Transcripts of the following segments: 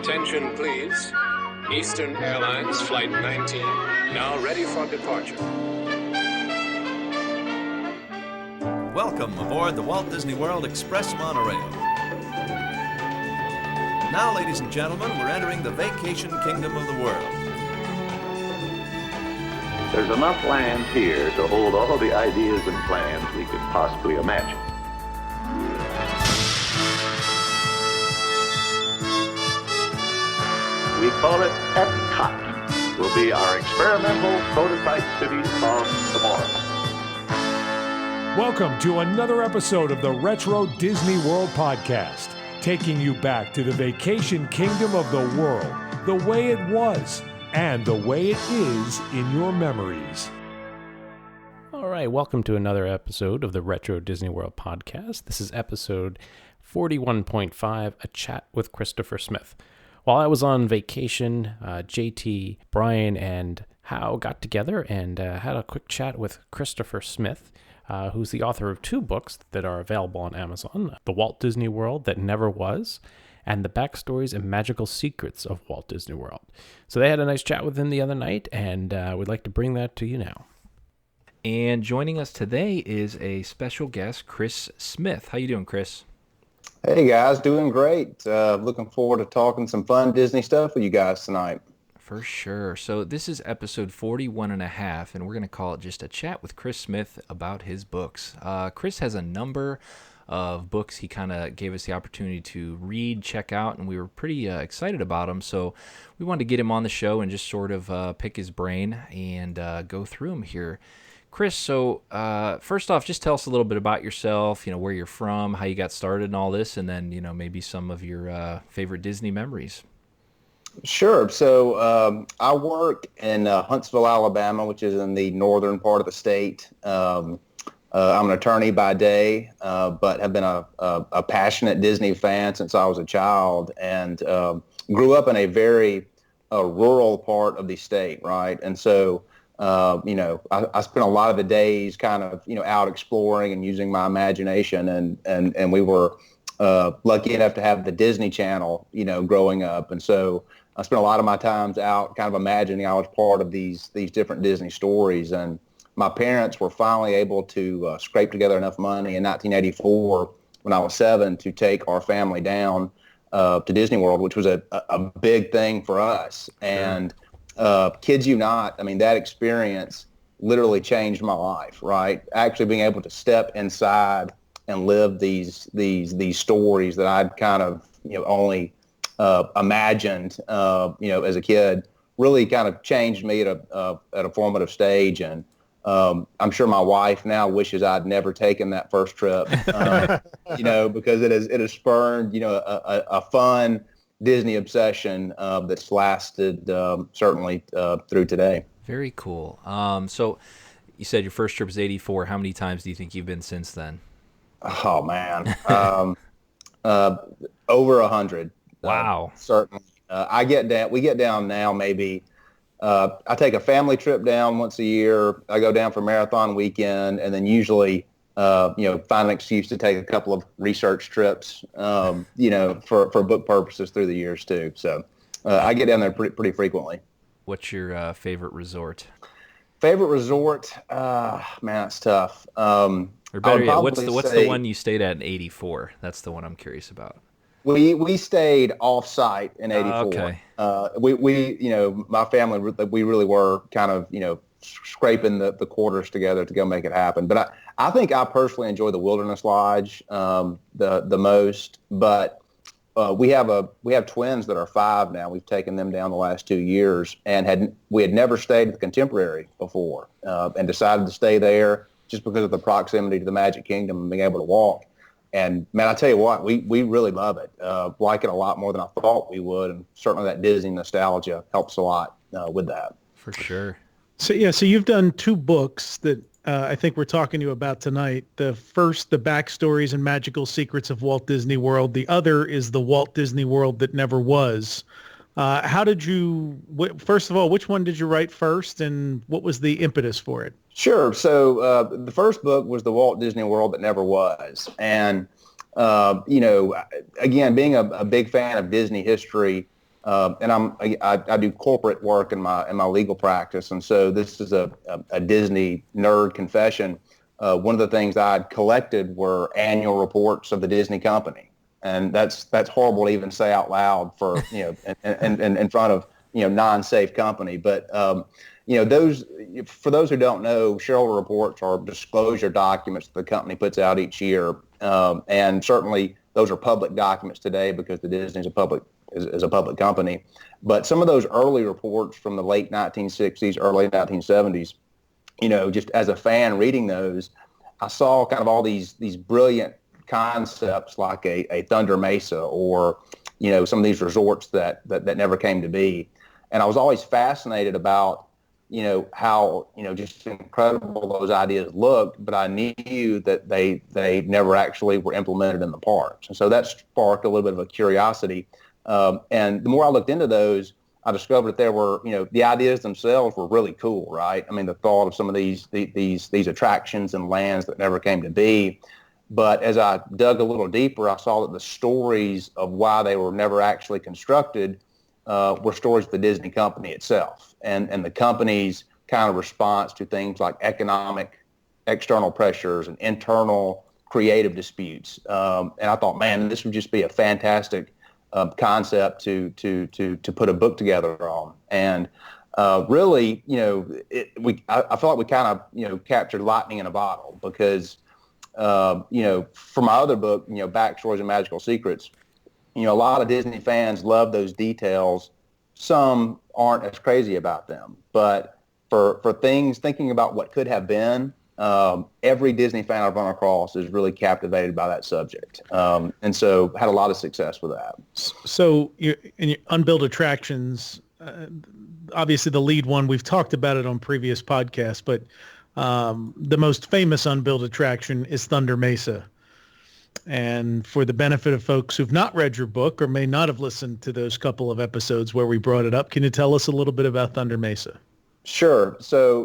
Attention, please. Eastern Airlines Flight 19, now ready for departure. Welcome aboard the Walt Disney World Express monorail. Now, ladies and gentlemen, we're entering the vacation kingdom of the world. There's enough land here to hold all the ideas and plans we could possibly imagine. We call it Epcot. Will be our experimental prototype city of tomorrow. Welcome to another episode of the Retro Disney World Podcast, taking you back to the vacation kingdom of the world, the way it was, and the way it is in your memories. All right, welcome to another episode of the Retro Disney World Podcast. This is episode 41.5, A Chat with Christopher Smith. While I was on vacation, JT, Brian, and Hal got together and had a quick chat with Christopher Smith, who's the author of two books that are available on Amazon, The Walt Disney World That Never Was, and The Backstories and Magical Secrets of Walt Disney World. So they had a nice chat with him the other night, and we'd like to bring that to you now. And joining us today is a special guest, Chris Smith. How you doing, Chris? Hey guys, doing great. Looking forward to talking some fun Disney stuff with you guys tonight. For sure. So this is episode 41 and a half, and we're going to call it just a chat with Chris Smith about his books. Chris has a number of books he kind of gave us the opportunity to read, check out, and we were pretty excited about them. So we wanted to get him on the show and just sort of pick his brain and go through them here. Chris, so first off, just tell us a little bit about yourself, where you're from, how you got started and all this, and then, maybe some of your favorite Disney memories. Sure. So I work in Huntsville, Alabama, which is in the northern part of the state. I'm an attorney by day, but have been a passionate Disney fan since I was a child, and grew up in a very rural part of the state, right? And so I spent a lot of the days kind of, out exploring and using my imagination, and we were lucky enough to have the Disney Channel, growing up. And so I spent a lot of my times out kind of imagining I was part of these different Disney stories. And my parents were finally able to scrape together enough money in 1984 when I was 7 to take our family down to Disney World, which was a big thing for us. And kids you not, that experience literally changed my life, right? Actually being able to step inside and live these stories that I'd kind of, only imagined, as a kid, really kind of changed me at a formative stage. And I'm sure my wife now wishes I'd never taken that first trip, because it has spurred, a fun Disney obsession that's lasted certainly through today. Very cool. So you said your first trip was 84. How many times do you think you've been since then? Oh man, over 100. Wow. Certainly. We get down now maybe. I take a family trip down once a year. I go down for marathon weekend, and then usually find an excuse to take a couple of research trips, for book purposes through the years too. So I get down there pretty frequently. What's your favorite resort? Favorite resort? Man, that's tough. Or better yet, what's the one you stayed at in 84? That's the one I'm curious about. We stayed off-site in 84. Okay. My family, we really were kind of, scraping the quarters together to go make it happen. But I think I personally enjoy the Wilderness Lodge the most. But we have twins that are 5 now. We've taken them down the last 2 years, and we had never stayed at the Contemporary before, and decided to stay there just because of the proximity to the Magic Kingdom and being able to walk. And man, I tell you what, we really love it. Like it a lot more than I thought we would, and certainly that Disney nostalgia helps a lot with that. For sure. So you've done 2 books that I think we're talking to you about tonight. The first, The Backstories and Magical Secrets of Walt Disney World. The other is The Walt Disney World That Never Was. First of all, which one did you write first, and what was the impetus for it? Sure. So the first book was The Walt Disney World That Never Was. And, again, being a big fan of Disney history, I do corporate work in my legal practice, and so this is a Disney nerd confession. One of the things I'd collected were annual reports of the Disney company, and that's horrible to even say out loud for in front of non-safe company. But those, for those who don't know, shareholder reports are disclosure documents that the company puts out each year, and certainly those are public documents today because the Disney is a public company. But some of those early reports from the late 1960s, early 1970s, just as a fan reading those, I saw kind of all these brilliant concepts like a Thunder Mesa or some of these resorts that never came to be. And I was always fascinated about how just incredible those ideas looked, but I knew that they never actually were implemented in the parks. And so that sparked a little bit of a curiosity. And the more I looked into those, I discovered that there were, the ideas themselves were really cool, right? I mean, the thought of some of these attractions and lands that never came to be. But as I dug a little deeper, I saw that the stories of why they were never actually constructed were stories of the Disney company itself and the company's kind of response to things like economic external pressures and internal creative disputes. And I thought, man, this would just be a fantastic concept to put a book together on. And really, I felt like we kind of captured lightning in a bottle because for my other book, Backstories and Magical Secrets, a lot of Disney fans love those details. Some aren't as crazy about them, but for things, thinking about what could have been, every Disney fan I've run across is really captivated by that subject. And so had a lot of success with that. So in your unbuilt attractions, obviously the lead one, we've talked about it on previous podcasts, but the most famous unbuilt attraction is Thunder Mesa. And for the benefit of folks who've not read your book or may not have listened to those couple of episodes where we brought it up, can you tell us a little bit about Thunder Mesa? Sure. So,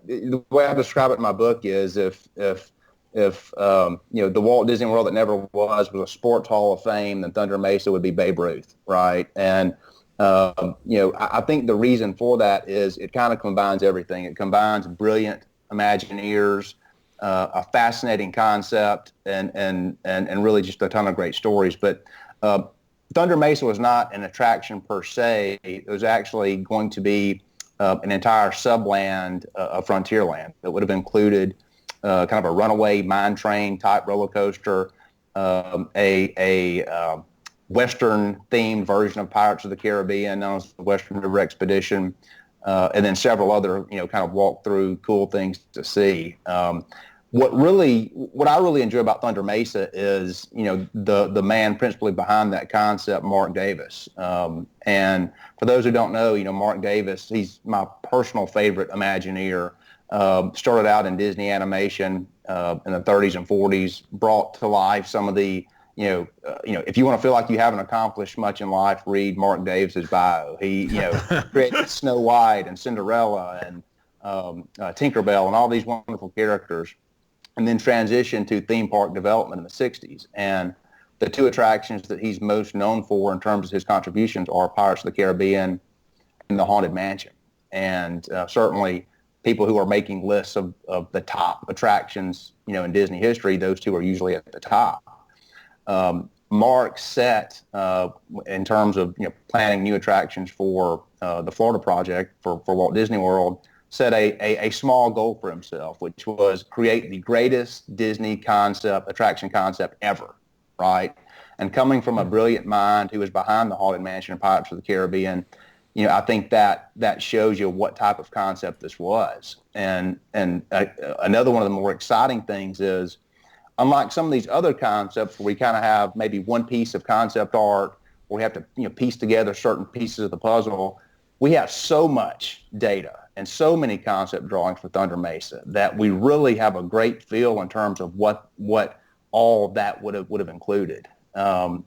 the way I describe it in my book is if the Walt Disney World that never was a sports hall of fame, then Thunder Mesa would be Babe Ruth, right? And I think the reason for that is it kind of combines everything. It combines brilliant Imagineers, a fascinating concept, and really just a ton of great stories. But Thunder Mesa was not an attraction per se. It was actually going to be an entire subland of Frontierland that would have included kind of a runaway mine train type roller coaster, a Western-themed version of Pirates of the Caribbean known as the Western River Expedition, and then several other, kind of walk-through cool things to see. What I really enjoy about Thunder Mesa is, the man principally behind that concept, Mark Davis. And for those who don't know, Mark Davis, he's my personal favorite Imagineer. Started out in Disney animation in the 30s and 40s, brought to life some of the, if you want to feel like you haven't accomplished much in life, read Mark Davis's bio. He, created Snow White and Cinderella and Tinkerbell and all these wonderful characters, and then transitioned to theme park development in the 60s. And the two attractions that he's most known for in terms of his contributions are Pirates of the Caribbean and the Haunted Mansion. And certainly people who are making lists of the top attractions, in Disney history, those two are usually at the top. Mark set, in terms of planning new attractions for the Florida project for Walt Disney World, set a small goal for himself, which was create the greatest Disney attraction concept ever, right? And coming from a brilliant mind who was behind the Haunted Mansion and Pirates of the Caribbean, I think that shows you what type of concept this was. And another one of the more exciting things is, unlike some of these other concepts where we kind of have maybe one piece of concept art where we have to piece together certain pieces of the puzzle, we have so much data and so many concept drawings for Thunder Mesa that we really have a great feel in terms of what all that would have included. I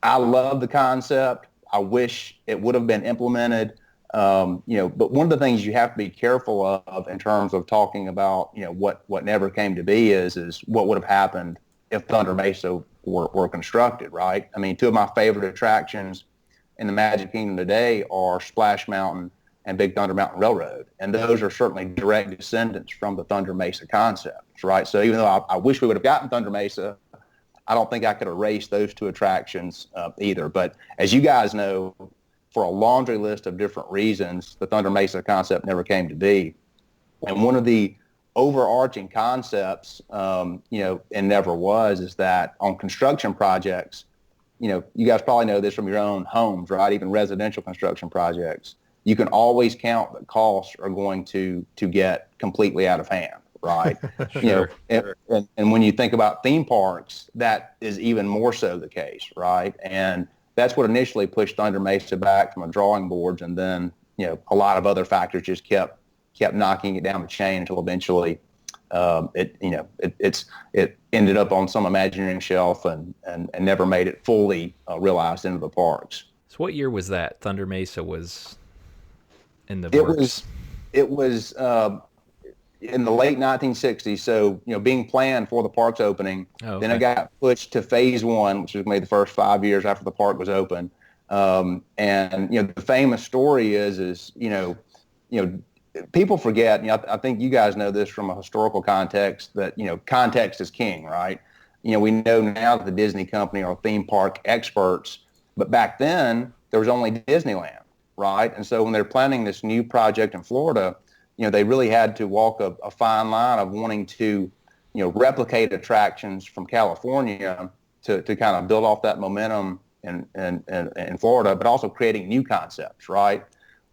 love the concept. I wish it would have been implemented. But one of the things you have to be careful of in terms of talking about, what never came to be is what would have happened if Thunder Mesa were constructed, right? I mean, two of my favorite attractions in the Magic Kingdom today are Splash Mountain and Big Thunder Mountain Railroad. And those are certainly direct descendants from the Thunder Mesa concepts, right? So even though I wish we would have gotten Thunder Mesa, I don't think I could erase those two attractions either. But as you guys know, for a laundry list of different reasons, the Thunder Mesa concept never came to be. And one of the overarching concepts, and never was, is that on construction projects, you guys probably know this from your own homes, right? Even residential construction projects, you can always count that costs are going to get completely out of hand, right? Sure. And when you think about theme parks, that is even more so the case, right? And that's what initially pushed Thunder Mesa back from the drawing boards, and then a lot of other factors just kept knocking it down the chain until eventually it ended up on some Imagineering shelf and never made it fully realized into the parks. So what year was that? Thunder Mesa was in the works? It was in the late 1960s. So being planned for the park's opening. Oh, okay. Then it got pushed to phase one, which was maybe the first 5 years after the park was open. And the famous story is people forget, I think you guys know this from a historical context, that, context is king, right? We know now that the Disney company are theme park experts, but back then there was only Disneyland, right? And so when they're planning this new project in Florida, they really had to walk a fine line of wanting to, replicate attractions from California to kind of build off that momentum in Florida, but also creating new concepts, right?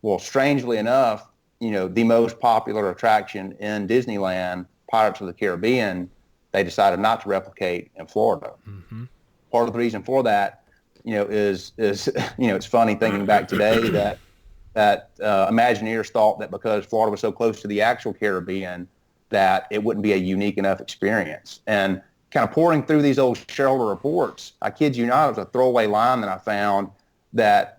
Well, strangely enough, the most popular attraction in Disneyland, Pirates of the Caribbean, they decided not to replicate in Florida. Mm-hmm. Part of the reason for that, is it's funny thinking back today that Imagineers thought that because Florida was so close to the actual Caribbean, that it wouldn't be a unique enough experience. And kind of pouring through these old shareholder reports, I kid you not, it was a throwaway line that I found that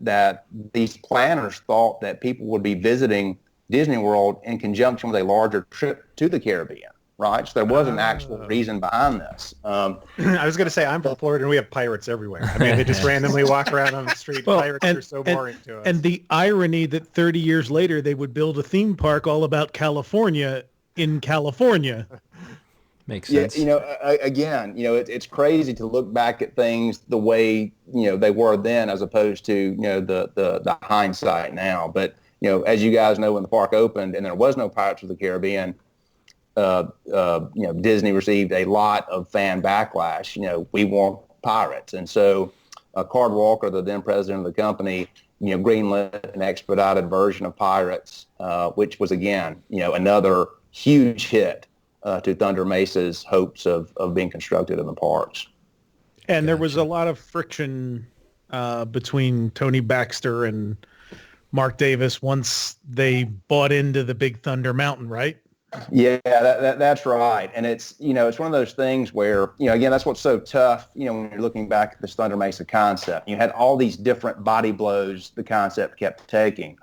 these planners thought that people would be visiting Disney World in conjunction with a larger trip to the Caribbean, right? So there was an actual reason behind this. I was going to say, I'm from Florida and we have pirates everywhere. I mean, they just randomly walk around on the street. Pirates are so boring to us. And the irony that 30 years later, they would build a theme park all about California in California. Makes sense. Again, it's crazy to look back at things the way, they were then as opposed to, the hindsight now. But, as you guys know, when the park opened and there was no Pirates of the Caribbean, Disney received a lot of fan backlash. We want pirates. And so Card Walker, the then president of the company, greenlit an expedited version of Pirates, which was, again, another huge hit to Thunder Mesa's hopes of being constructed in the parks. And there was a lot of friction between Tony Baxter and Mark Davis once they bought into the Big Thunder Mountain, right? Yeah, that's right. And it's, it's one of those things where, again, that's what's so tough, when you're looking back at this Thunder Mesa concept. You had all these different body blows the concept kept taking.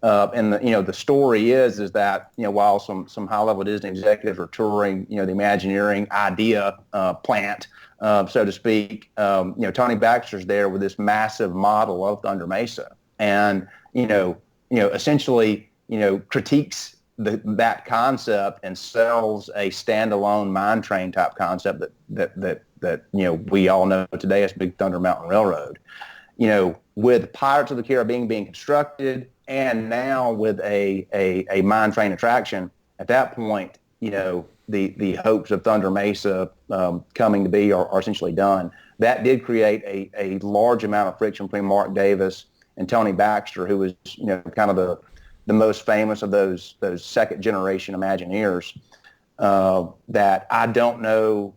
And the story is that, while some high-level Disney executives were touring, the Imagineering idea plant, so to speak, Tony Baxter's there with this massive model of Thunder Mesa, and essentially, critiques that concept and sells a standalone mine train type concept that we all know today as Big Thunder Mountain Railroad. With Pirates of the Caribbean being constructed, and now with a mine train attraction, at that point, the hopes of Thunder Mesa coming to be are essentially done. That did create a large amount of friction between Mark Davis and Tony Baxter, who was kind of the most famous of those second generation Imagineers, that I don't know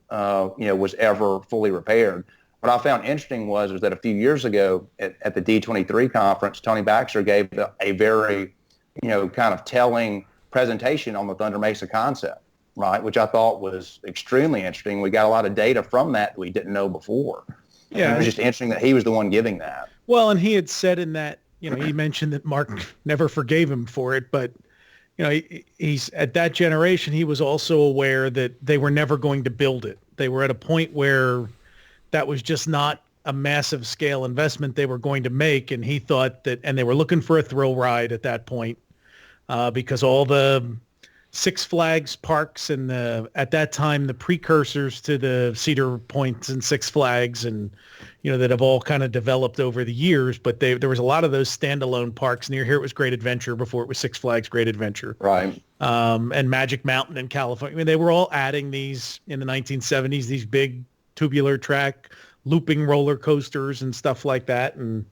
was ever fully repaired. What I found interesting was that a few years ago at the D23 conference, Tony Baxter gave a very, kind of telling presentation on the Thunder Mesa concept, right? Which I thought was extremely interesting. We got a lot of data from that we didn't know before. Yeah. And it was just interesting that he was the one giving that. Well, and he had said in that, he mentioned that Mark never forgave him for it, but, he's at that generation, he was also aware that they were never going to build it. They were at a point where that was just not a massive scale investment they were going to make. And he thought that, and they were looking for a thrill ride at that point, because all the Six Flags parks and at that time, the precursors to the Cedar Points and Six Flags and, that have all kind of developed over the years, but there was a lot of those standalone parks near here. It was Great Adventure before it was Six Flags Great Adventure. Right. And Magic Mountain in California. I mean, they were all adding these in the 1970s, these big tubular track looping roller coasters and stuff like that. And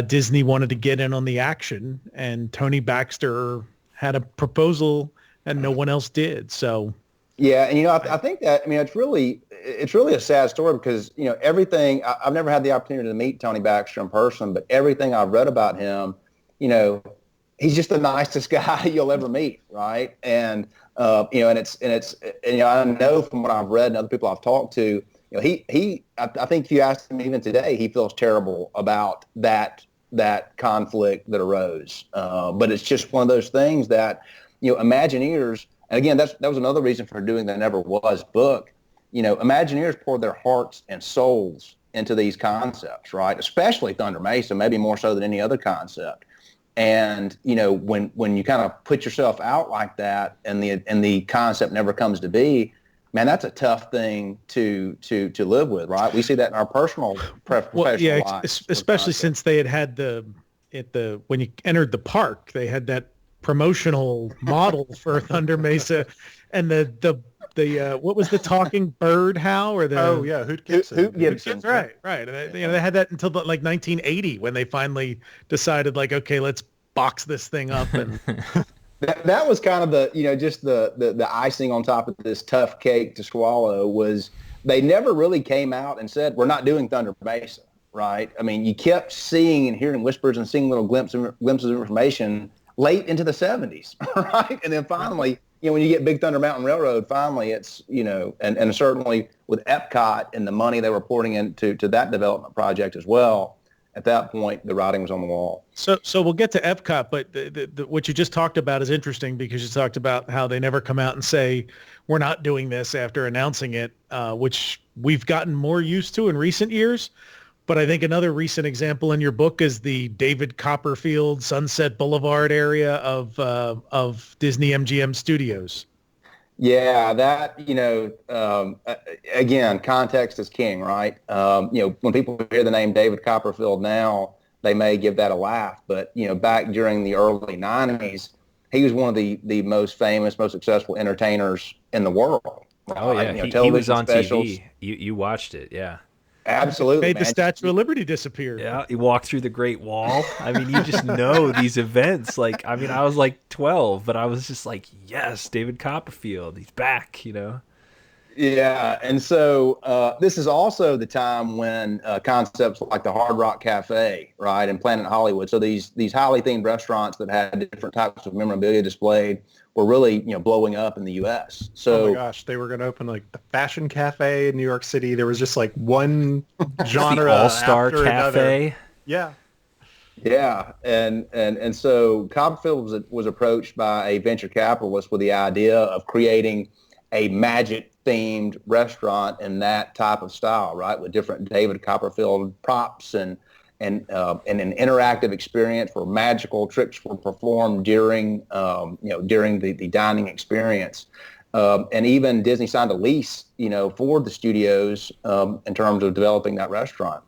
Disney wanted to get in on the action, and Tony Baxter had a proposal and no one else did. So yeah, and I think that, it's really a sad story because everything, I've never had the opportunity to meet Tony Baxter in person, but everything I've read about him, he's just the nicest guy you'll ever meet, right? And I know from what I've read and other people I've talked to, I think if you asked him even today, he feels terrible about that conflict that arose. But it's just one of those things that Imagineers, and again, that was another reason for doing the Never Was book. Imagineers poured their hearts and souls into these concepts, right? Especially Thunder Mesa, maybe more so than any other concept. And when you kind of put yourself out like that, and the concept never comes to be, man, that's a tough thing to live with, right? We see that in our personal professional lives, especially since they had when you entered the park, they had that promotional model for Thunder Mesa, and the what was the talking bird, Hal, or the Hoot Gibson. Right. And they had that until like 1980 when they finally decided, like, okay, let's box this thing up. And that was kind of the icing on top of this tough cake to swallow. Was they never really came out and said, we're not doing Thunder Mesa, right? I mean, you kept seeing and hearing whispers and seeing little glimpses of information late into the 70s, right? And then finally, when you get Big Thunder Mountain Railroad, finally it's, and certainly with Epcot and the money they were pouring into that development project as well, at that point, the writing was on the wall. So we'll get to Epcot, but what you just talked about is interesting because you talked about how they never come out and say, we're not doing this after announcing it, which we've gotten more used to in recent years. But I think another recent example in your book is the David Copperfield Sunset Boulevard area of Disney MGM Studios. Yeah, that, again, context is king, right? When people hear the name David Copperfield now, they may give that a laugh. But, back during the early 90s, he was one of the most famous, most successful entertainers in the world. Right? Oh, yeah. He was on specials. TV. You watched it, yeah. Absolutely. Made the Statue of Liberty disappear. Yeah, he walked through the Great Wall. I mean, you just know these events. Like, I mean, I was like 12, but I was just like, yes, David Copperfield, he's back, Yeah, and so this is also the time when concepts like the Hard Rock Cafe, right, and Planet Hollywood, so these highly themed restaurants that had different types of memorabilia displayed were really, blowing up in the U.S. So, oh my gosh, they were going to open like the Fashion Cafe in New York City. There was just like one genre, the All-Star after Cafe. Another. Yeah. Yeah, and so Copperfield was approached by a venture capitalist with the idea of creating a magic-themed restaurant in that type of style, right, with different David Copperfield props and an interactive experience where magical tricks were performed during the dining experience. And even Disney signed a lease, for the studios in terms of developing that restaurant.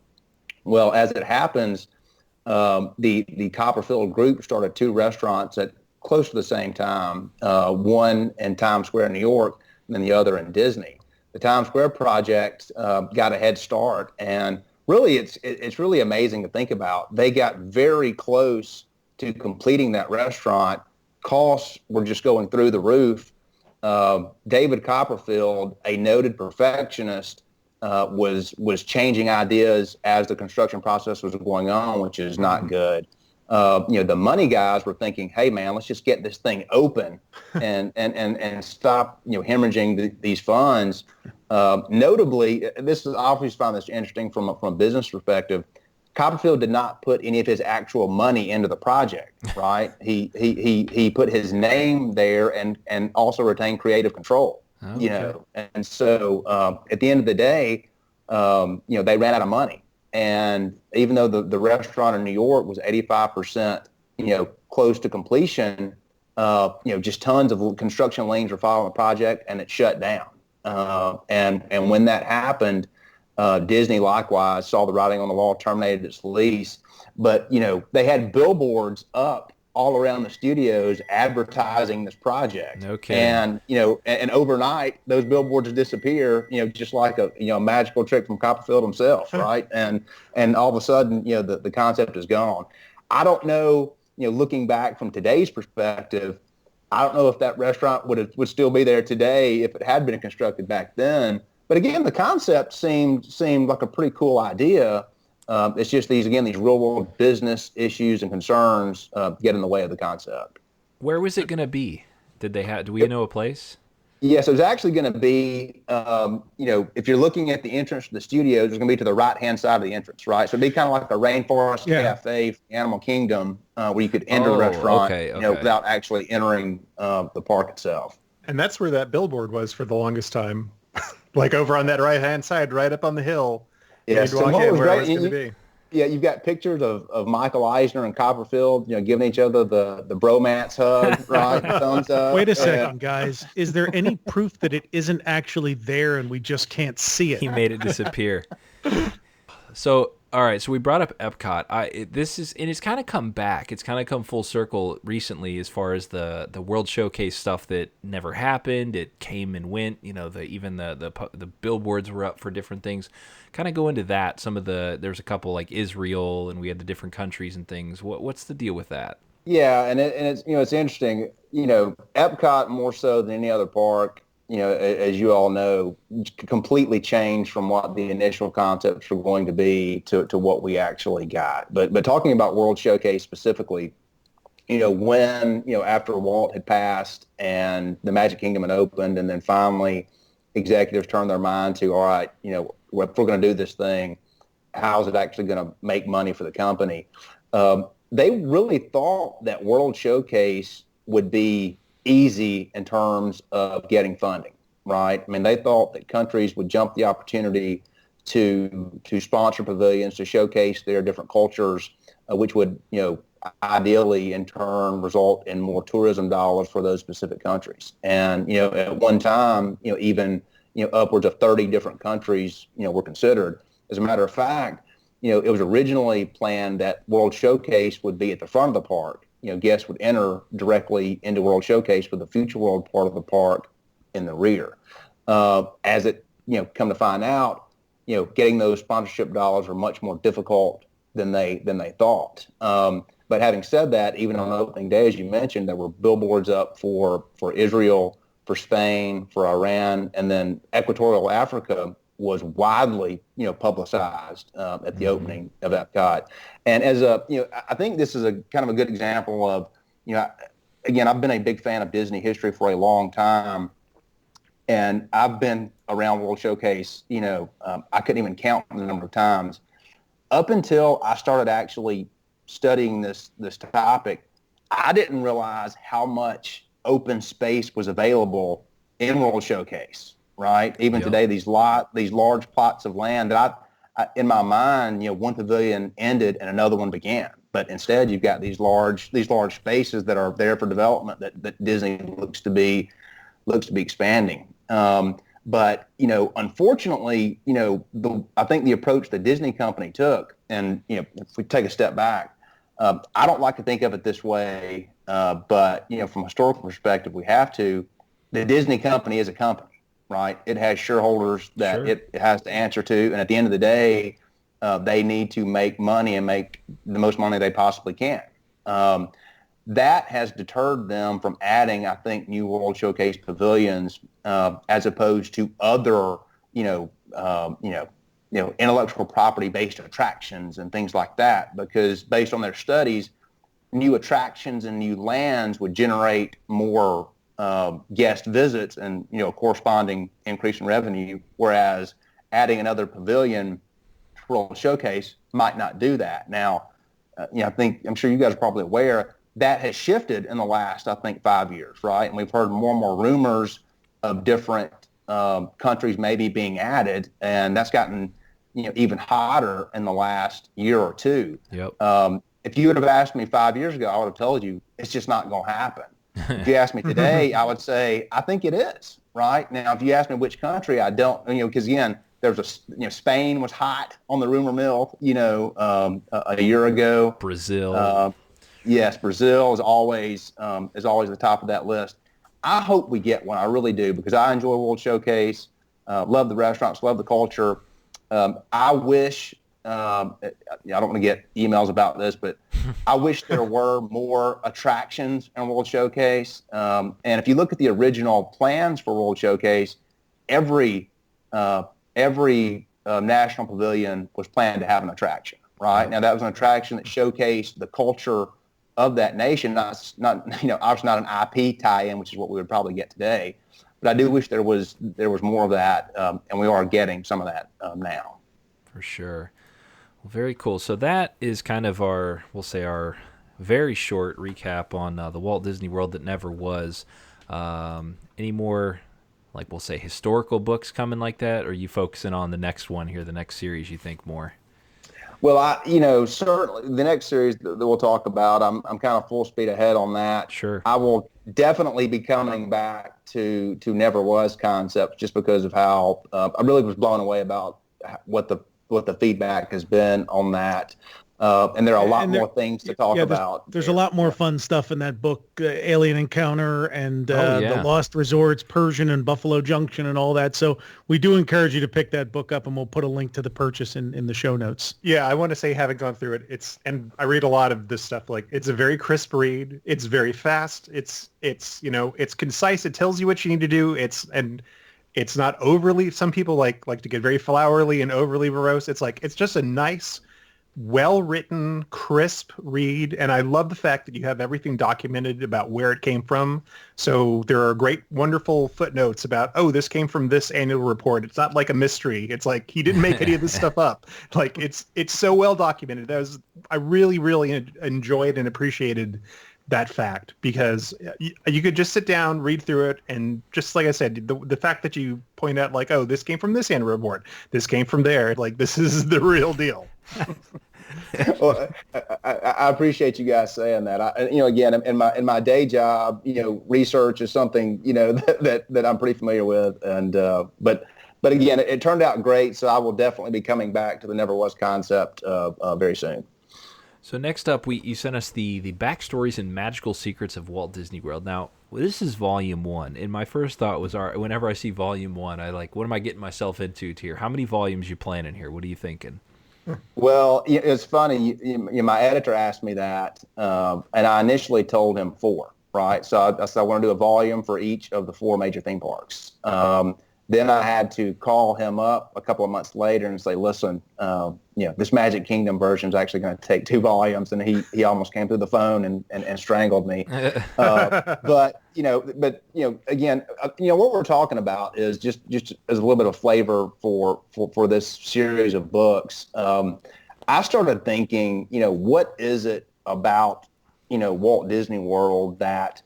Well, as it happens, the Copperfield group started two restaurants at close to the same time, one in Times Square, New York, and then the other in Disney. The Times Square project got a head start, and really it's really amazing to think about. They got very close to completing that restaurant. Costs were just going through the roof. David Copperfield, a noted perfectionist, was changing ideas as the construction process was going on, which is not good. The money guys were thinking, hey man, let's just get this thing open and stop, hemorrhaging these funds. Notably, I always found this interesting from a business perspective. Copperfield did not put any of his actual money into the project, right? He put his name there and also retained creative control, And so at the end of the day, they ran out of money. And even though the restaurant in New York was 85%, close to completion, just tons of construction liens were filed on the project, and it shut down. And when that happened, Disney likewise saw the writing on the wall, terminated its lease. But they had billboards up all around the studios advertising this project. Okay. And and overnight those billboards disappear. Just like a magical trick from Copperfield himself, right? And all of a sudden, the concept is gone. I don't know. Looking back from today's perspective, I don't know if that restaurant would still be there today if it had been constructed back then. But again, the concept seemed like a pretty cool idea. It's just these real world business issues and concerns get in the way of the concept. Where was it going to be? Do we know a place? Yes, it was actually going to be, if you're looking at the entrance to the studios, it's going to be to the right-hand side of the entrance, right? So it'd be kind of like the Rainforest Cafe for the Animal Kingdom, where you could enter the restaurant, without actually entering the park itself. And that's where that billboard was for the longest time, like over on that right-hand side, right up on the hill. Yeah, so what was great, going to be. Yeah, you've got pictures of Michael Eisner and Copperfield, giving each other the bromance hug, right? Thumbs up. Wait a second, guys. Is there any proof that it isn't actually there and we just can't see it? He made it disappear. So, all right. So we brought up Epcot. It's kind of come back. It's kind of come full circle recently as far as the World Showcase stuff that never happened. It came and went. Even the billboards were up for different things. Kind of go into that. There's a couple like Israel, and we had the different countries and things. What's the deal with that? Yeah, and it's it's interesting. Epcot more so than any other park, as you all know, completely changed from what the initial concepts were going to be to what we actually got. But talking about World Showcase specifically, when after Walt had passed and the Magic Kingdom had opened, and then finally executives turned their mind to, all right, if we're going to do this thing, how is it actually going to make money for the company? They really thought that World Showcase would be easy in terms of getting funding, right? I mean, they thought that countries would jump the opportunity to sponsor pavilions, to showcase their different cultures, which would, ideally in turn result in more tourism dollars for those specific countries. And, at one time, even, upwards of 30 different countries, were considered. As a matter of fact, it was originally planned that World Showcase would be at the front of the park. Guests would enter directly into World Showcase with the Future World part of the park in the rear. As it, come to find out, getting those sponsorship dollars are much more difficult than they thought. But having said that, even on opening day, as you mentioned, there were billboards up for Israel, for Spain, for Iran, and then Equatorial Africa was widely, publicized at the opening of Epcot. And as I think this is a kind of a good example of, again, I've been a big fan of Disney history for a long time, and I've been around World Showcase, I couldn't even count the number of times. Up until I started actually studying this topic, I didn't realize how much open space was available in World Showcase. Right. Even today, these large plots of land that I in my mind, one pavilion ended and another one began. But instead, you've got these large spaces that are there for development that Disney looks to be expanding. But unfortunately, I think the approach the Disney company took, and if we take a step back, I don't like to think of it this way, but from a historical perspective, we have to. The Disney company is a company. Right, it has shareholders that it has to answer to, and at the end of the day, they need to make money and make the most money they possibly can. That has deterred them from adding, I think, new World Showcase pavilions as opposed to other, intellectual property-based attractions and things like that. Because based on their studies, new attractions and new lands would generate more guest visits and corresponding increase in revenue, whereas adding another pavilion to World Showcase might not do that. Now, I'm sure you guys are probably aware that has shifted in the last 5 years, right? And we've heard more and more rumors of different countries maybe being added, and that's gotten even hotter in the last year or two. Yep. If you would have asked me 5 years ago, I would have told you it's just not going to happen. If you ask me today, I would say I think it is. Right now, if you ask me which country, I don't. Because again, there's Spain was hot on the rumor mill. A year ago. Brazil. Yes, Brazil is always the top of that list. I hope we get one. I really do, because I enjoy World Showcase. Love the restaurants, love the culture. I wish. I don't want to get emails about this, but I wish there were more attractions in World Showcase. And if you look at the original plans for World Showcase, every national pavilion was planned to have an attraction. Right now, that was an attraction that showcased the culture of that nation. Not obviously not an IP tie-in, which is what we would probably get today. But I do wish there was more of that, and we are getting some of that now. For sure. Well, very cool. So that is kind of our very short recap on the Walt Disney World that never was. Any more, we'll say, historical books coming like that, or are you focusing on the next one here, the next series, you think more? Well, certainly the next series that we'll talk about, I'm kind of full speed ahead on that. Sure. I will definitely be coming back to Never Was concepts, just because of how I really was blown away about what the feedback has been on that. And there are a lot more things to talk about. There's a lot more fun stuff in that book, Alien Encounter and The Lost Resorts, Persian and Buffalo Junction and all that. So we do encourage you to pick that book up, and we'll put a link to the purchase in the show notes. Yeah, I want to say, having gone through it, and I read a lot of this stuff, it's a very crisp read. It's very fast. It's concise. It tells you what you need to do. It's not overly, some people like to get very flowery and overly morose. It's just a nice, well-written, crisp read, and I love the fact that you have everything documented about where it came from. So there are great, wonderful footnotes about, this came from this annual report. It's not like a mystery. It's like he didn't make any of this stuff up. It's so well documented. I really, really enjoyed and appreciated that fact, because you could just sit down, read through it, and just like I said, the fact that you point out this came from this annual report, this came from there, this is the real deal. Well, I appreciate you guys saying that. Again, in my day job, research is something that I'm pretty familiar with, and but again, it turned out great. So I will definitely be coming back to the Never Was concept very soon. So next up, you sent us the Backstories and Magical Secrets of Walt Disney World. Now, this is Volume 1, and my first thought was, whenever I see Volume 1, what am I getting myself into here? How many volumes you planning here? What are you thinking? Well, it's funny. My editor asked me that, and I initially told him 4, right? So I said I want to do a volume for each of the 4 major theme parks. Then I had to call him up a couple of months later and say, listen, this Magic Kingdom version is actually going to take 2 volumes. And he almost came through the phone and strangled me. But again, what we're talking about is just as a little bit of flavor for this series of books. I started thinking, what is it about, Walt Disney World that,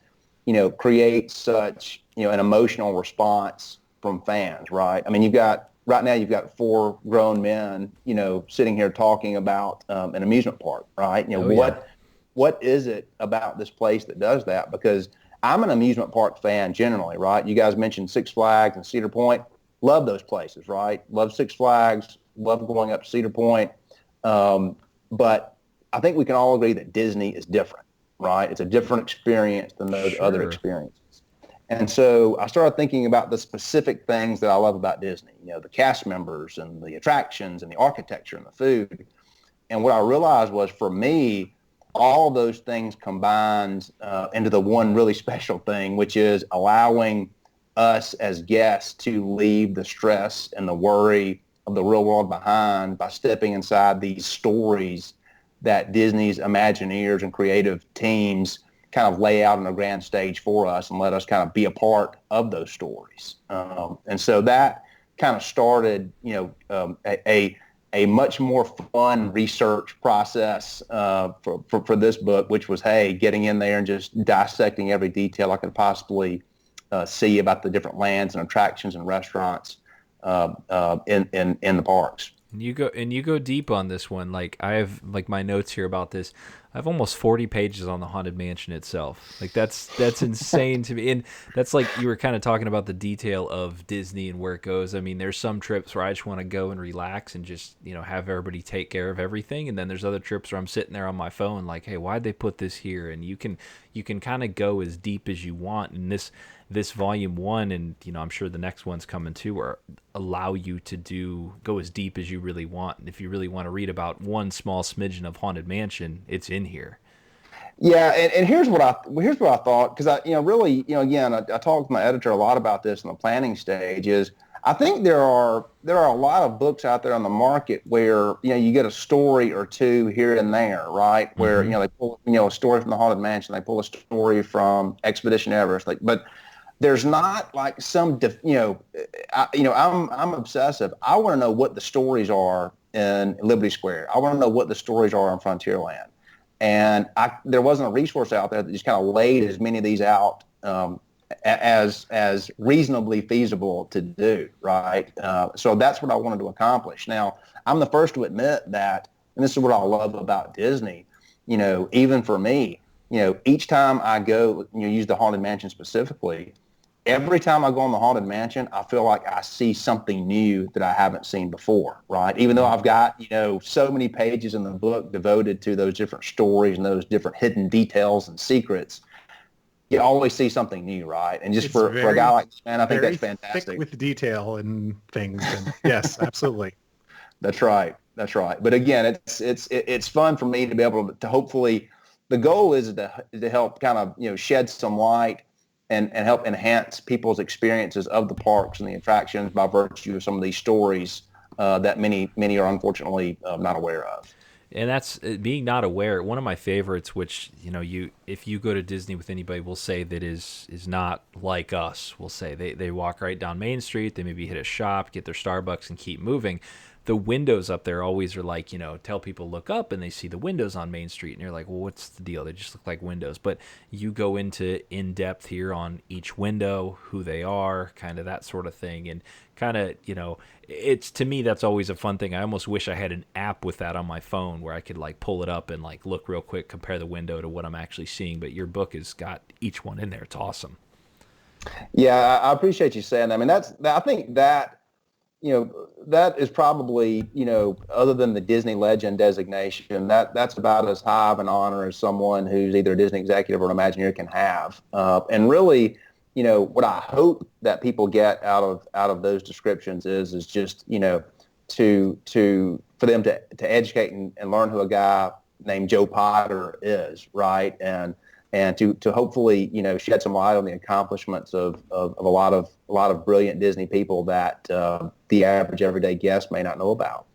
creates such, an emotional response from fans, right? I mean, you've got 4 grown men, sitting here talking about an amusement park, right? What is it about this place that does that? Because I'm an amusement park fan generally, right? You guys mentioned Six Flags and Cedar Point. Love those places, right? Love Six Flags. Love going up to Cedar Point. But I think we can all agree that Disney is different, right? It's a different experience than those other experiences. And so I started thinking about the specific things that I love about Disney, the cast members and the attractions and the architecture and the food. And what I realized was, for me, all those things combined into the one really special thing, which is allowing us as guests to leave the stress and the worry of the real world behind by stepping inside these stories that Disney's Imagineers and creative teams kind of lay out on a grand stage for us and let us kind of be a part of those stories. And so that kind of started, a much more fun research process for this book, which was, getting in there and just dissecting every detail I could possibly see about the different lands and attractions and restaurants in the parks. And you go deep on this one. Like I have like my notes here about this. I have almost 40 pages on the Haunted Mansion itself. Like that's insane to me. And that's like you were kind of talking about the detail of Disney and where it goes. I mean, there's some trips where I just want to go and relax and just, have everybody take care of everything. And then there's other trips where I'm sitting there on my phone like, hey, why'd they put this here? And you can kind of go as deep as you want. And this volume 1, and I'm sure the next one's coming too, or allow you to go as deep as you really want. And if you really want to read about one small smidgen of Haunted Mansion, it's in here. Yeah, and here's what I thought, because I again I talked with my editor a lot about this in the planning stage. Is I think there are a lot of books out there on the market where you get a story or two here and there, right? Where they pull a story from the Haunted Mansion, they pull a story from Expedition Everest, but there's not like some, I'm obsessive. I want to know what the stories are in Liberty Square. I want to know what the stories are in Frontierland. And there wasn't a resource out there that just kind of laid as many of these out as reasonably feasible to do, right? So that's what I wanted to accomplish. Now, I'm the first to admit that, and this is what I love about Disney, even for me, each time I go, use the Haunted Mansion specifically, every time I go on the Haunted Mansion, I feel like I see something new that I haven't seen before, right? Even though I've got, so many pages in the book devoted to those different stories and those different hidden details and secrets, you always see something new, right? And just for a guy like this, man, I think that's fantastic. Thick with detail and things. And yes, absolutely. That's right. But again, it's fun for me to be able to hopefully, the goal is to help kind of, shed some light and help enhance people's experiences of the parks and the attractions by virtue of some of these stories that many are unfortunately not aware of. And that's being not aware. One of my favorites, which if you go to Disney with anybody, will say that is not like us. We'll say they walk right down Main Street, they maybe hit a shop, get their Starbucks, and keep moving. The windows up there always are like, tell people look up, and they see the windows on Main Street, and you're like, well, what's the deal? They just look like windows. But you go into in depth here on each window, who they are, kind of that sort of thing, and kind of, it's, to me, that's always a fun thing. I almost wish I had an app with that on my phone where I could like pull it up and like look real quick, compare the window to what I'm actually seeing. But your book has got each one in there. It's awesome. Yeah, I appreciate you saying that. I mean, I think that, that is probably, other than the Disney Legend designation, that's about as high of an honor as someone who's either a Disney executive or an Imagineer can have. And really, what I hope that people get out of those descriptions is just, for them to educate and learn who a guy named Joe Potter is, right? And to hopefully, shed some light on the accomplishments of a lot of brilliant Disney people that the average everyday guest may not know about.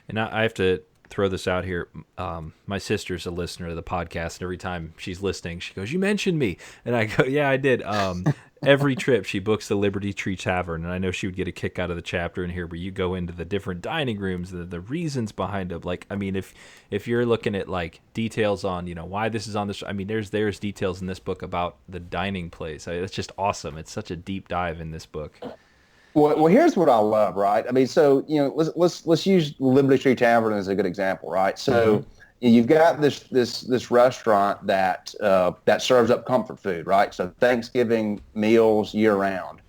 And I have to throw this out here. My sister's a listener to the podcast, and every time she's listening, she goes, "You mentioned me," and I go, "Yeah, I did." Every trip she books the Liberty Tree Tavern, and I know she would get a kick out of the chapter in here where you go into the different dining rooms, the reasons behind it. Like, I mean, if you're looking at like details on, why this is on this, I mean, there's details in this book about the dining place. It's just awesome. It's such a deep dive in this book. Well, here's what I love, right? I mean, so let's use Liberty Tree Tavern as a good example, right? So you've got this restaurant that serves up comfort food, right? So Thanksgiving meals year round.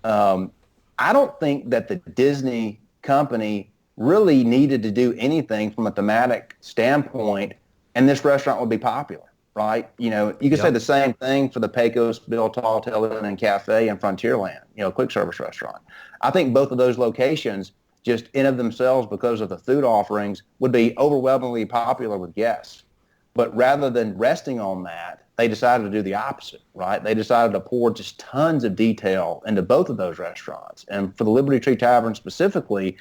I don't think that the Disney company really needed to do anything from a thematic standpoint, and this restaurant would be popular, right? You could say the same thing for the Pecos Bill Tall Tavern and Cafe in Frontierland, quick service restaurant. I think both of those locations, just in of themselves, because of the food offerings, would be overwhelmingly popular with guests. But rather than resting on that, they decided to do the opposite, right? They decided to pour just tons of detail into both of those restaurants. And for the Liberty Tree Tavern specifically,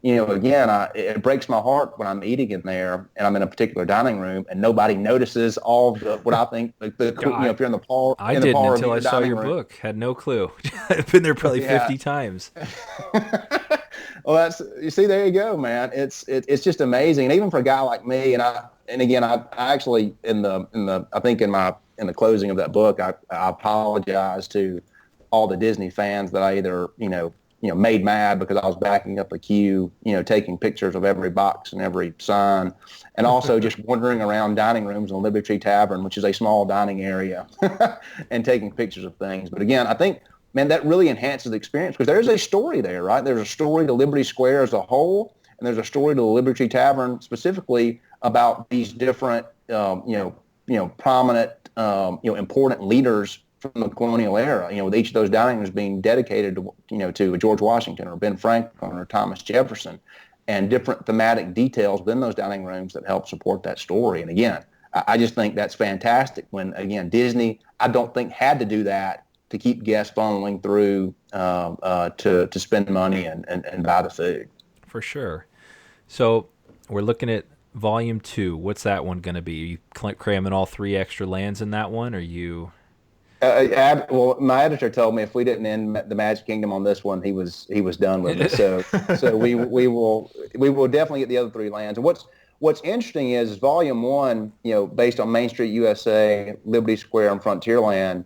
again, it breaks my heart when I'm eating in there and I'm in a particular dining room and nobody notices all the, what I think, if you're in the park. I didn't until I saw your book. Had no clue. I've been there probably 50 times. Well, you see, there you go, man. It's just amazing. And even for a guy like me, and again, I actually in the closing of that book, I apologize to all the Disney fans that I either, made mad because I was backing up a queue, taking pictures of every box and every sign, and also just wandering around dining rooms in the Liberty Tree Tavern, which is a small dining area, and taking pictures of things. But again, I think, man, that really enhances the experience because there's a story there, right? There's a story to Liberty Square as a whole, and there's a story to the Liberty Tree Tavern specifically about these different, prominent, important leaders from the colonial era, with each of those dining rooms being dedicated to George Washington or Ben Franklin or Thomas Jefferson, and different thematic details within those dining rooms that help support that story. And again, I just think that's fantastic when, again, Disney, I don't think had to do that to keep guests funneling through to spend money and buy the food. For sure. So we're looking at Volume 2. What's that one going to be? Are you cramming all 3 extra lands in that one? Or you... Well, my editor told me if we didn't end the Magic Kingdom on this one, he was done with it. So we will definitely get the other 3 lands. And what's interesting is Volume 1, based on Main Street USA, Liberty Square, and Frontierland,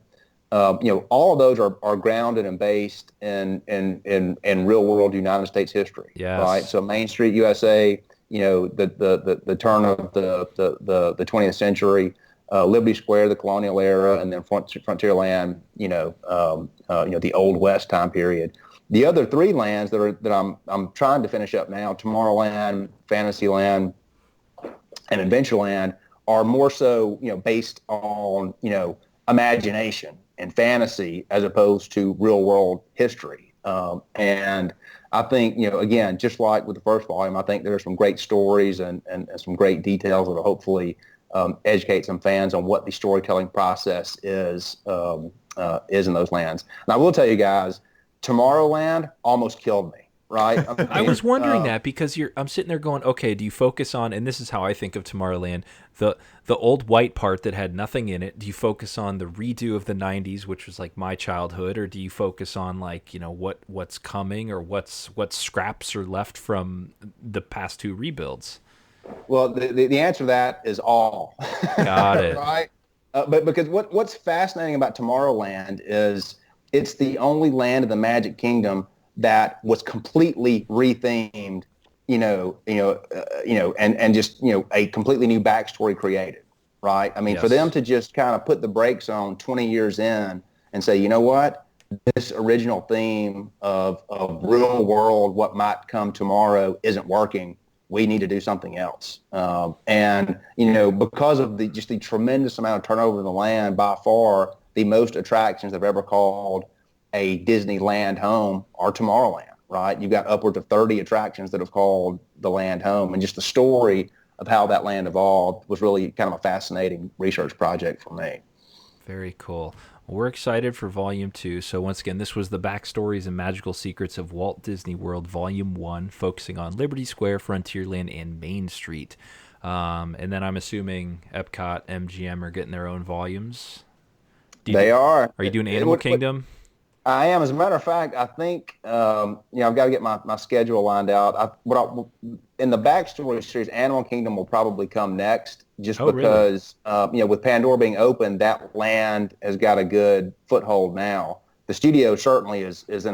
all of those are grounded and based in real world United States history. Yes. Right. So Main Street USA, the turn of the 20th century. Liberty Square, the colonial era, and then Frontierland, the Old West time period. The other 3 lands that I'm trying to finish up now, Tomorrowland, Fantasyland, and Adventureland, are more so, based on, imagination and fantasy as opposed to real world history. And I think, again, just like with the first volume, I think there are some great stories and some great details that will hopefully educate some fans on what the storytelling process is in those lands. And I will tell you guys, Tomorrowland almost killed me. Right? I was wondering that because I'm sitting there going, okay, do you focus on, and this is how I think of Tomorrowland, the old white part that had nothing in it? Do you focus on the redo of the 90s, which was like my childhood, or do you focus on like, what's coming or what scraps are left from the past 2 rebuilds? Well, the answer to that is all. Got it. Right? But because what's fascinating about Tomorrowland is it's the only land in the Magic Kingdom that was completely rethemed, and just, a completely new backstory created, right? I mean, Yes. For them to just kind of put the brakes on 20 years in and say, you know what, this original theme of real world, what might come tomorrow isn't working. We need to do something else. Because of the tremendous amount of turnover in the land, by far the most attractions they've ever called a Disneyland home are Tomorrowland, right? You've got upwards of 30 attractions that have called the land home. And just the story of how that land evolved was really kind of a fascinating research project for me. Very cool. We're excited for Volume 2. So once again, this was the Backstories and Magical Secrets of Walt Disney World, Volume 1, focusing on Liberty Square, Frontierland, and Main Street. And then I'm assuming Epcot, MGM are getting their own volumes. They are. Are you doing Animal Kingdom? I am. As a matter of fact, I think, I've got to get my schedule lined out. In the Backstory series, Animal Kingdom will probably come next just because, really? With Pandora being open, that land has got a good foothold now. The studio certainly is just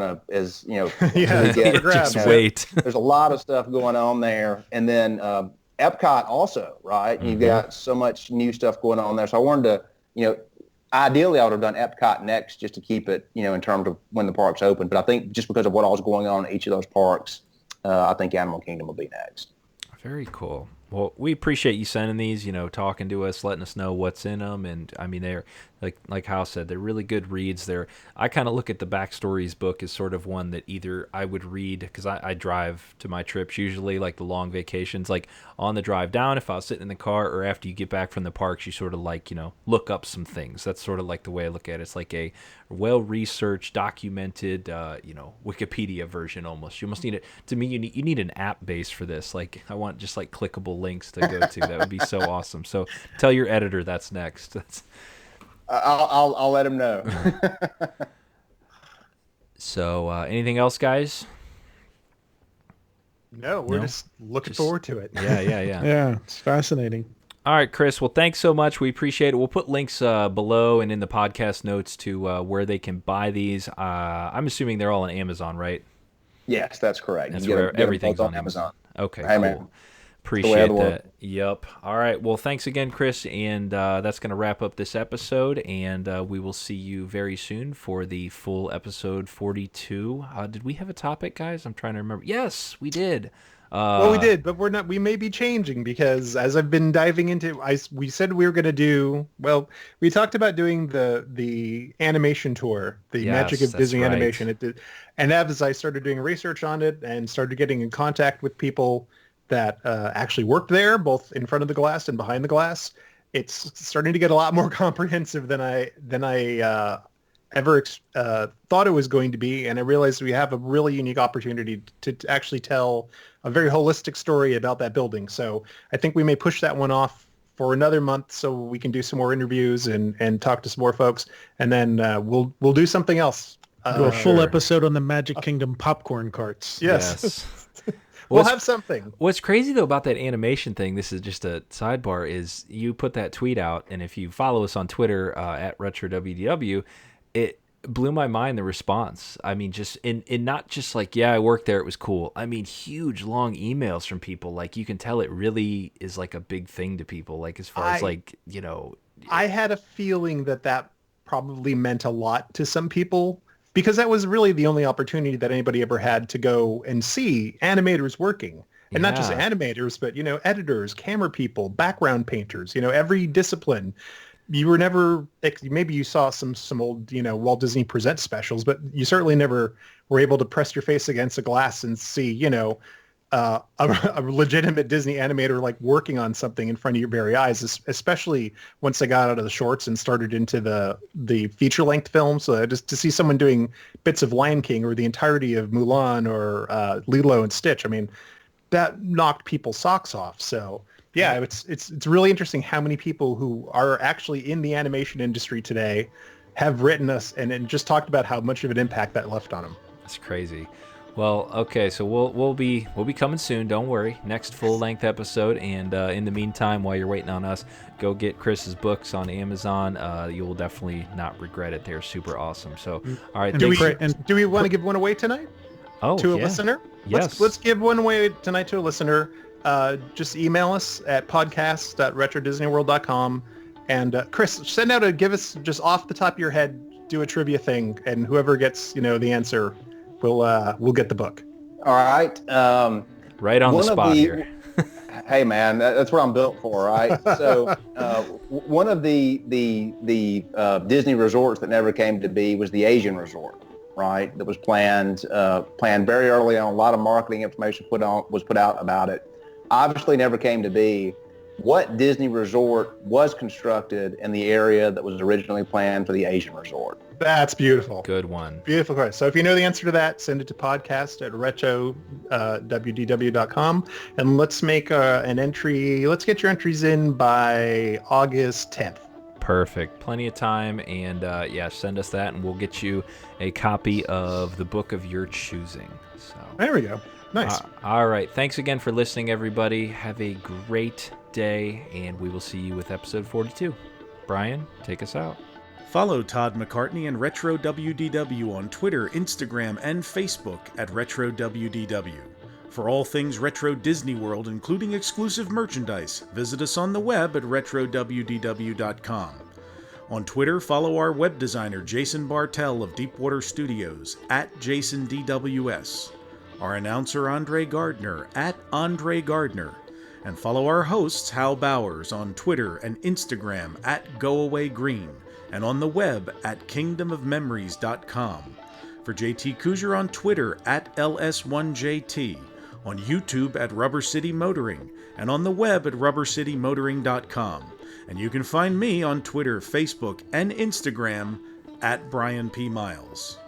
wait. There's a lot of stuff going on there. And then Epcot also, right? Mm-hmm. You've got so much new stuff going on there. So I wanted to, ideally, I would have done Epcot next just to keep it, in terms of when the park's open. But I think just because of what all's going on in each of those parks, I think Animal Kingdom will be next. Very cool. Well, we appreciate you sending these, talking to us, letting us know what's in them. And I mean, they're like Hal said, they're really good reads. I kind of look at the Backstories book as sort of one that either I would read because I drive to my trips, usually like the long vacations, like on the drive down, if I was sitting in the car, or after you get back from the parks, you sort of like, look up some things. That's sort of like the way I look at it. It's like a well-researched, documented, Wikipedia version almost. You almost need it. To me, you need an app base for this. Like I want just like clickable links to go to. That would be so awesome. So tell your editor that's next. I'll let him know. So anything else, guys? No, we're just looking forward to it. Yeah. Yeah, it's fascinating. All right, Chris. Well, thanks so much. We appreciate it. We'll put links below and in the podcast notes to where they can buy these. I'm assuming they're all on Amazon, right? Yes, that's correct. That's You get where them- get them everything's both on Amazon. Okay, Hey, cool. man. Appreciate the world. that. Yep. All right. Well, thanks again, Chris. And that's going to wrap up this episode. And we will see you very soon for the full episode 42. Did we have a topic, guys? I'm trying to remember. Yes, we did. Well, we did, but we're not. We may be changing because as I've been diving into, we said we were going to do. Well, we talked about doing the animation tour, the Yes, magic of that's Disney right. animation. It did, and as I started doing research on it and started getting in contact with people that actually worked there, both in front of the glass and behind the glass, it's starting to get a lot more comprehensive than I ever thought it was going to be. And I realized we have a really unique opportunity to actually tell a very holistic story about that building. So I think we may push that one off for another month so we can do some more interviews and talk to some more folks. And then we'll do something else. Do a full episode on the Magic Kingdom popcorn carts. Yes. Well, We'll have something. What's crazy though about that animation thing, this is just a sidebar, is you put that tweet out, and if you follow us on Twitter at RetroWDW, it blew my mind, the response. I mean, just in not just like, yeah, I worked there, it was cool. I mean, huge long emails from people. Like, you can tell it really is like a big thing to people. Like, as far as like, you know, I had a feeling that probably meant a lot to some people, because that was really the only opportunity that anybody ever had to go and see animators working. And not just Yeah. animators, but, you know, editors, camera people, background painters, you know, every discipline. You were never, maybe you saw some old, you know, Walt Disney Presents specials, but you certainly never were able to press your face against a glass and see, you know, a legitimate Disney animator like working on something in front of your very eyes, especially once they got out of the shorts and started into the feature length films. So just to see someone doing bits of Lion King or the entirety of Mulan or Lilo and Stitch, I mean, that knocked people's socks off. So yeah, it's really interesting how many people who are actually in the animation industry today have written us and just talked about how much of an impact that left on them. That's crazy. Well, okay, so we'll be coming soon. Don't worry. Next full length episode, and in the meantime, while you're waiting on us, go get Chris's books on Amazon. You will definitely not regret it. They're super awesome. So, all right, Do thanks. we want to give one away tonight to a yeah. listener? Yes. Let's give one away tonight to a listener. Just email us at podcast@retrodisneyworld.com. And Chris, send out give us just off the top of your head, do a trivia thing, and whoever gets the answer, we'll get the book. All right. Right on the spot here. Hey man, that's what I'm built for, right? So one of the Disney resorts that never came to be was the Asian resort, right? That was planned very early on. A lot of marketing information was put out about it. Obviously never came to be. What Disney resort was constructed in the area that was originally planned for the Asian resort? That's beautiful. Good one. Beautiful question. So if you know the answer to that, send it to podcast@retrowdw.com, and let's make an entry. Let's get your entries in by August 10th. Perfect. Plenty of time. And send us that, and we'll get you a copy of the book of your choosing. So there we go. Nice. All right. Thanks again for listening, everybody. Have a great day, and we will see you with episode 42. Brian, take us out. Follow Todd McCartney and Retro WDW on Twitter, Instagram, and Facebook at Retro WDW. For all things Retro Disney World, including exclusive merchandise, visit us on the web at RetroWDW.com. On Twitter, follow our web designer Jason Bartell of Deepwater Studios at JasonDWS, our announcer Andre Gardner at Andre Gardner, and follow our hosts Hal Bowers on Twitter and Instagram at GoAwayGreen, and on the web at kingdomofmemories.com. For JT Kujar on Twitter at LS1JT, on YouTube at Rubber City Motoring, and on the web at rubbercitymotoring.com. And you can find me on Twitter, Facebook, and Instagram at Brian P. Miles.